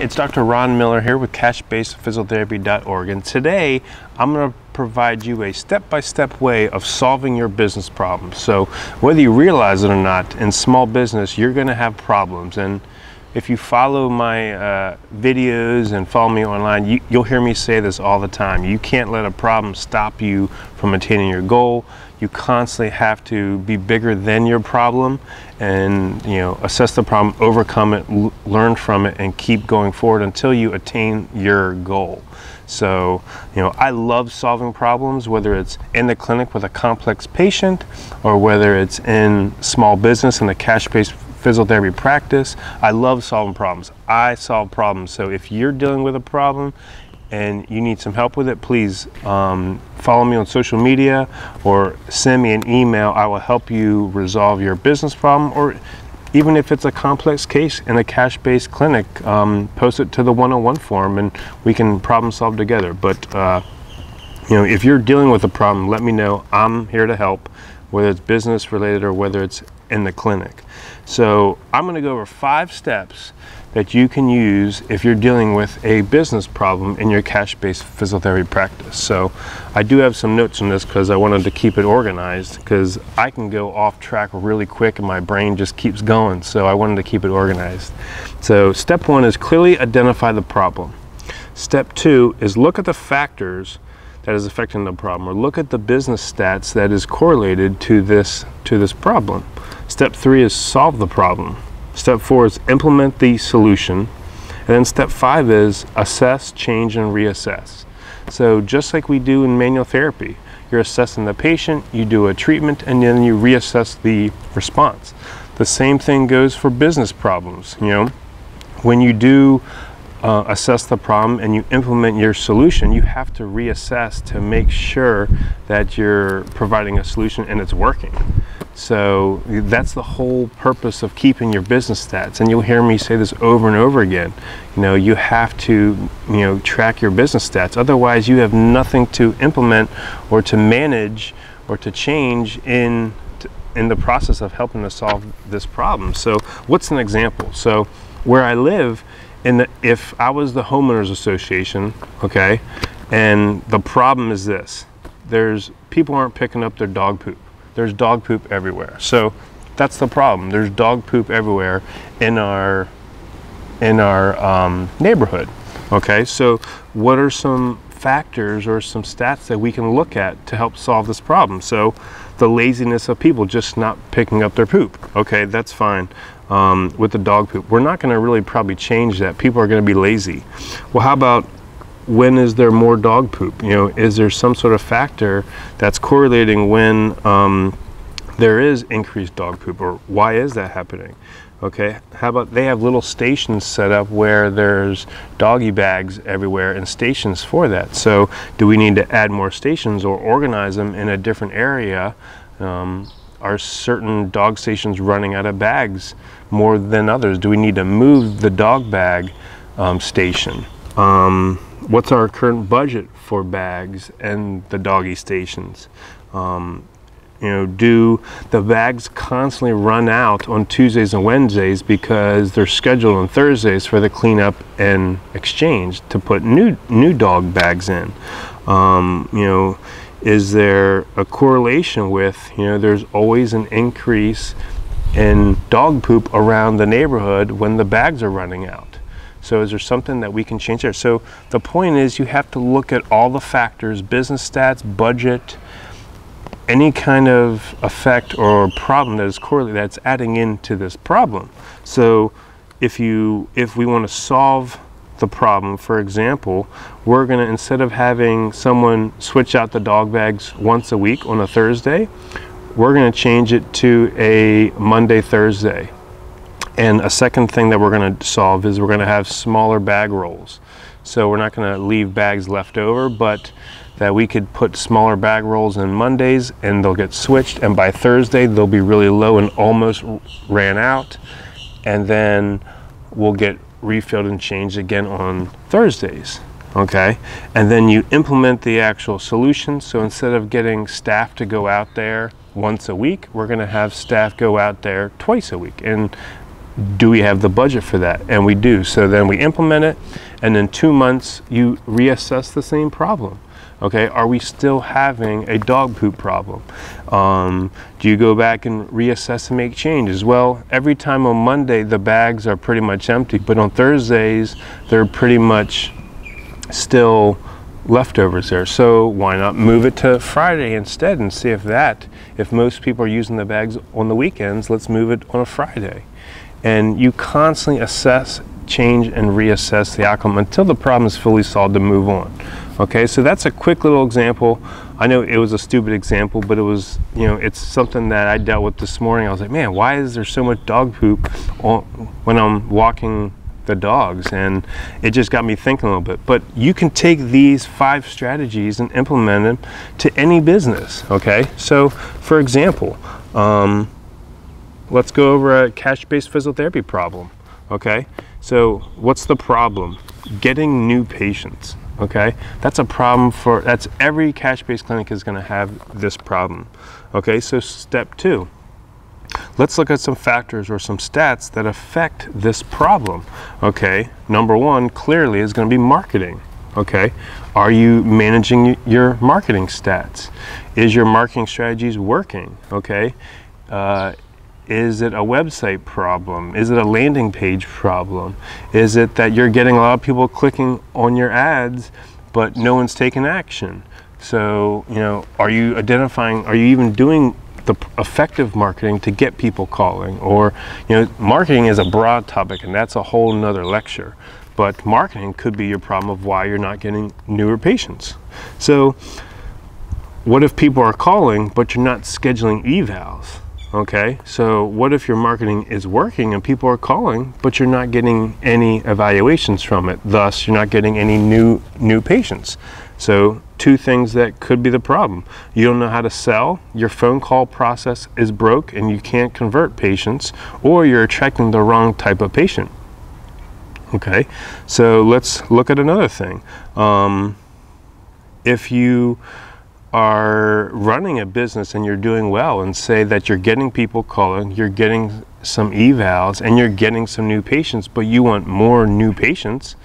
it's Dr. Ron Miller here with cashbasedphysiotherapy.org, and today I'm going to provide you a step-by-step way of solving your business problems. So whether you realize it or not, in small business you're going to have problems, and if you follow my videos and follow me online, you'll hear me say this all the time. You can't let a problem stop you from attaining your goal. You constantly have to be bigger than your problem and, assess the problem, overcome it, learn from it, and keep going forward until you attain your goal. So, I love solving problems, whether it's in the clinic with a complex patient or whether it's in small business in a cash-based physiotherapy practice. I love solving problems. I solve problems. So if you're dealing with a problem and you need some help with it, please follow me on social media or send me an email. I will help you resolve your business problem, or even if it's a complex case in a cash-based clinic, post it to the 101 forum and we can problem solve together. But if you're dealing with a problem, let me know. I'm here to help, whether it's business related or whether it's in the clinic. So I'm going to go over 5 steps that you can use if you're dealing with a business problem in your cash-based physiotherapy practice. So I do have some notes on this because I wanted to keep it organized, because I can go off track really quick and my brain just keeps going. So I wanted to keep it organized. So step 1 is clearly identify the problem. Step 2 is look at the factors that is affecting the problem, or look at the business stats that is correlated to this problem. Step 3 is solve the problem. Step 4 is implement the solution. And then step 5 is assess, change, and reassess. So just like we do in manual therapy, you're assessing the patient, you do a treatment, and then you reassess the response. The same thing goes for business problems. When you do assess the problem and you implement your solution, you have to reassess to make sure that you're providing a solution and it's working. So that's the whole purpose of keeping your business stats, and you'll hear me say this over and over again. You have to track your business stats, otherwise you have nothing to implement or to manage or to change in the process of helping to solve this problem. So what's an example? So where I live, if I was the homeowners association, okay, and the problem is this: people aren't picking up their dog poop. There's dog poop everywhere. So that's the problem. There's dog poop everywhere in our neighborhood. Okay, so what are some factors or some stats that we can look at to help solve this problem? So the laziness of people just not picking up their poop. Okay, that's fine. With the dog poop, we're not going to really probably change that. People are going to be lazy. Well, how about when is there more dog poop? Is there some sort of factor that's correlating when there is increased dog poop, or why is that happening? Okay, how about they have little stations set up where there's doggy bags everywhere and stations for that? So do we need to add more stations or organize them in a different area? Are certain dog stations running out of bags more than others? Do we need to move the dog bag station? What's our current budget for bags and the doggy stations? Do the bags constantly run out on Tuesdays and Wednesdays because they're scheduled on Thursdays for the cleanup and exchange to put new dog bags in? Is there a correlation with, there's always an increase in dog poop around the neighborhood when the bags are running out? So is there something that we can change there? So the point is, you have to look at all the factors: business stats, budget, any kind of effect or problem that is correlated, that's adding into this problem. So if we want to solve the problem, for example, we're going to, instead of having someone switch out the dog bags once a week on a Thursday, we're going to change it to a Monday, Thursday. And a second thing that we're going to solve is we're going to have smaller bag rolls. So we're not going to leave bags left over, but that we could put smaller bag rolls in Mondays and they'll get switched, and by Thursday they'll be really low and almost ran out, and then we'll get refilled and changed again on Thursdays. Okay, and then you implement the actual solution. So instead of getting staff to go out there once a week, we're going to have staff go out there twice a week. And Do we have the budget for that? And we do. So then we implement it, and in 2 months you reassess the same problem. Okay, are we still having a dog poop problem? Do you go back and reassess and make changes? Well, every time on Monday the bags are pretty much empty, but on Thursdays they're pretty much still leftovers there. So why not move it to Friday instead and see if most people are using the bags on the weekends, let's move it on a Friday. And you constantly assess, change, and reassess the outcome until the problem is fully solved to move on. Okay, so that's a quick little example. I know it was a stupid example, but it was, it's something that I dealt with this morning. I was like, man, why is there so much dog poop when I'm walking the dogs? And it just got me thinking a little bit. But you can take these 5 strategies and implement them to any business. Okay, so for example, let's go over a cash-based physical therapy problem. Okay, so what's the problem? Getting new patients. Okay, that's a problem that's every cash-based clinic is going to have this problem. Okay, so step 2, let's look at some factors or some stats that affect this problem. Okay, number 1 clearly is going to be marketing. Okay, are you managing your marketing stats? Is your marketing strategies working? Okay, is it a website problem? Is it a landing page problem? Is it that you're getting a lot of people clicking on your ads, but no one's taking action? So, are you identifying, are you even doing the effective marketing to get people calling? Or, marketing is a broad topic, and that's a whole nother lecture. But marketing could be your problem of why you're not getting newer patients. So, what if people are calling, but you're not scheduling evals? Okay, so what if your marketing is working and people are calling, but you're not getting any evaluations from it? Thus, you're not getting any new patients. So 2 things that could be the problem. You don't know how to sell, your phone call process is broke and you can't convert patients, or you're attracting the wrong type of patient. Okay, so let's look at another thing. If you are running a business and you're doing well, and say that you're getting people calling, you're getting some evals, and you're getting some new patients, but you want more new patients,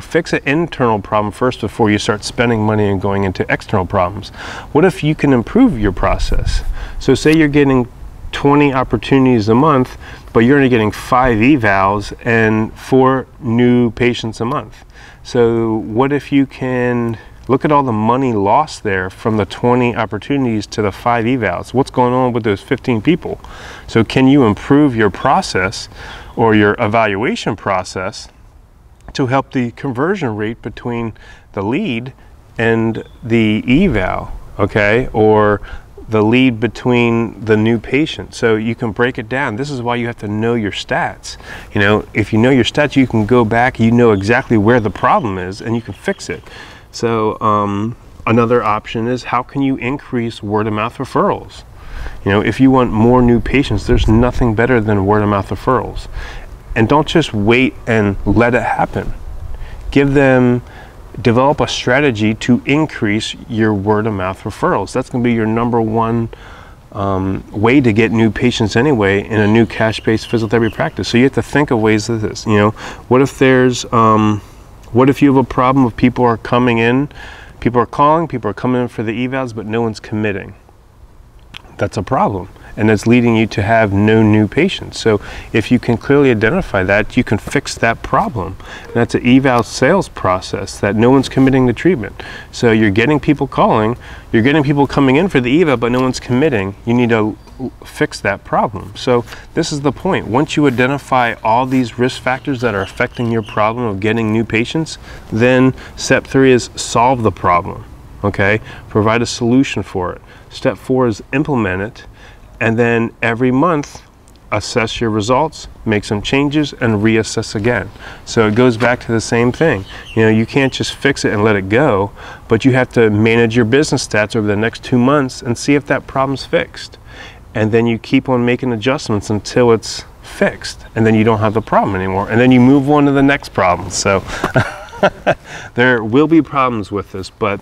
fix an internal problem first before you start spending money and going into external problems. What if you can improve your process? So say you're getting 20 opportunities a month, but you're only getting 5 evals and 4 new patients a month. So what if you can look at all the money lost there from the 20 opportunities to the 5 evals? What's going on with those 15 people? So can you improve your process or your evaluation process to help the conversion rate between the lead and the eval, okay? Or the lead between the new patient. So you can break it down. This is why you have to know your stats. If you know your stats, you can go back, you know exactly where the problem is, and you can fix it. So another option is, how can you increase word-of-mouth referrals? If you want more new patients, there's nothing better than word-of-mouth referrals. And don't just wait and let it happen. Develop a strategy to increase your word-of-mouth referrals. That's going to be your number 1 way to get new patients anyway in a new cash-based physical therapy practice. So you have to think of ways of this. What if you have a problem of people are coming in, people are calling, people are coming in for the evals, but no one's committing? That's a problem, and it's leading you to have no new patients. So if you can clearly identify that, you can fix that problem. And that's an eval sales process, that no one's committing to treatment. So you're getting people calling, you're getting people coming in for the eval, but no one's committing. You need to fix that problem. So this is the point. Once you identify all these risk factors that are affecting your problem of getting new patients, then step 3 is solve the problem. Okay, provide a solution for it. Step 4 is implement it, and then every month assess your results, make some changes, and reassess again. So it goes back to the same thing. You can't just fix it and let it go, but you have to manage your business stats over the next 2 months and see if that problem's fixed. And then you keep on making adjustments until it's fixed, and then you don't have the problem anymore, and then you move on to the next problem. So there will be problems with this, but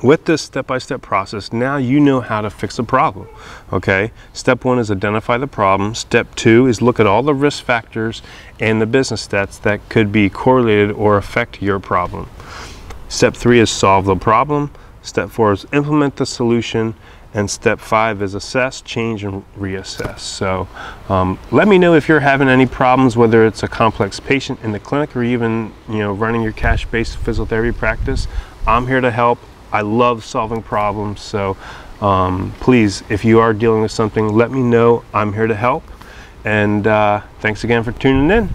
With this step-by-step process, now you know how to fix a problem, okay? Step 1 is identify the problem. Step 2 is look at all the risk factors and the business stats that could be correlated or affect your problem. Step 3 is solve the problem. Step 4 is implement the solution. And step 5 is assess, change, and reassess. So let me know if you're having any problems, whether it's a complex patient in the clinic or even running your cash-based physical therapy practice. I'm here to help. I love solving problems. So please, if you are dealing with something, let me know. I'm here to help. And thanks again for tuning in.